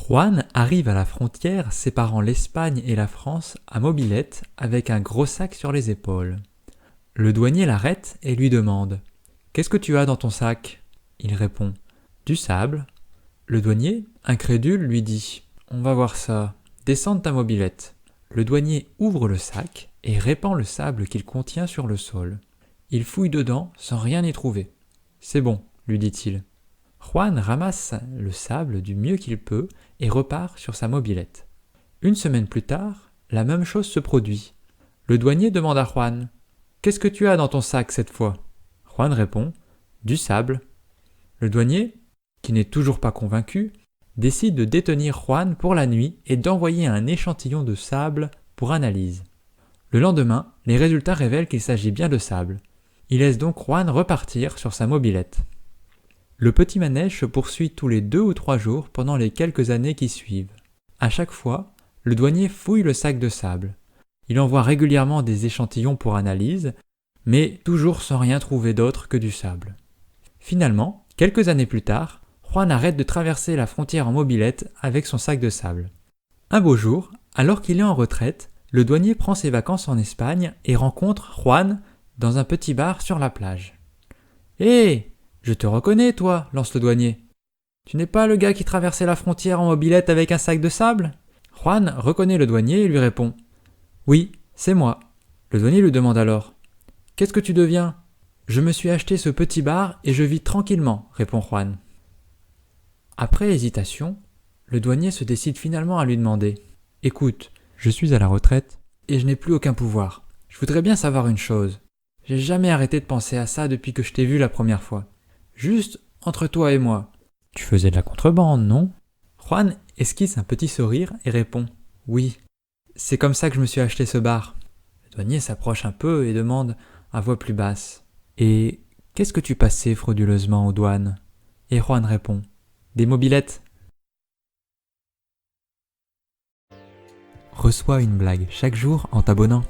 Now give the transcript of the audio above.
Juan arrive à la frontière séparant l'Espagne et la France à mobilette avec un gros sac sur les épaules. Le douanier l'arrête et lui demande « Qu'est-ce que tu as dans ton sac ?» Il répond « Du sable. » Le douanier, incrédule, lui dit « On va voir ça. Descends de ta mobilette. » Le douanier ouvre le sac et répand le sable qu'il contient sur le sol. Il fouille dedans sans rien y trouver. « C'est bon, » lui dit-il. Juan ramasse le sable du mieux qu'il peut et repart sur sa mobilette. Une semaine plus tard, la même chose se produit. Le douanier demande à Juan « Qu'est-ce que tu as dans ton sac cette fois ?» Juan répond « Du sable. » Le douanier, qui n'est toujours pas convaincu, décide de détenir Juan pour la nuit et d'envoyer un échantillon de sable pour analyse. Le lendemain, les résultats révèlent qu'il s'agit bien de sable. Il laisse donc Juan repartir sur sa mobilette. Le petit manège se poursuit tous les 2 ou 3 jours pendant les quelques années qui suivent. À chaque fois, le douanier fouille le sac de sable. Il envoie régulièrement des échantillons pour analyse, mais toujours sans rien trouver d'autre que du sable. Finalement, quelques années plus tard, Juan arrête de traverser la frontière en mobilette avec son sac de sable. Un beau jour, alors qu'il est en retraite, le douanier prend ses vacances en Espagne et rencontre Juan dans un petit bar sur la plage. « Hé, je te reconnais, toi, lance le douanier. Tu n'es pas le gars qui traversait la frontière en mobilette avec un sac de sable ?» Juan reconnaît le douanier et lui répond « Oui, c'est moi. » Le douanier lui demande alors « Qu'est-ce que tu deviens ?»« Je me suis acheté ce petit bar et je vis tranquillement, » répond Juan. Après hésitation, le douanier se décide finalement à lui demander « Écoute, je suis à la retraite et je n'ai plus aucun pouvoir. Je voudrais bien savoir une chose. J'ai jamais arrêté de penser à ça depuis que je t'ai vu la première fois. Juste entre toi et moi. Tu faisais de la contrebande, non ?» Juan esquisse un petit sourire et répond « Oui, c'est comme ça que je me suis acheté ce bar. » Le douanier s'approche un peu et demande à voix plus basse « Et qu'est-ce que tu passais frauduleusement aux douanes ?» Et Juan répond « Des mobilettes. » Reçois une blague chaque jour en t'abonnant.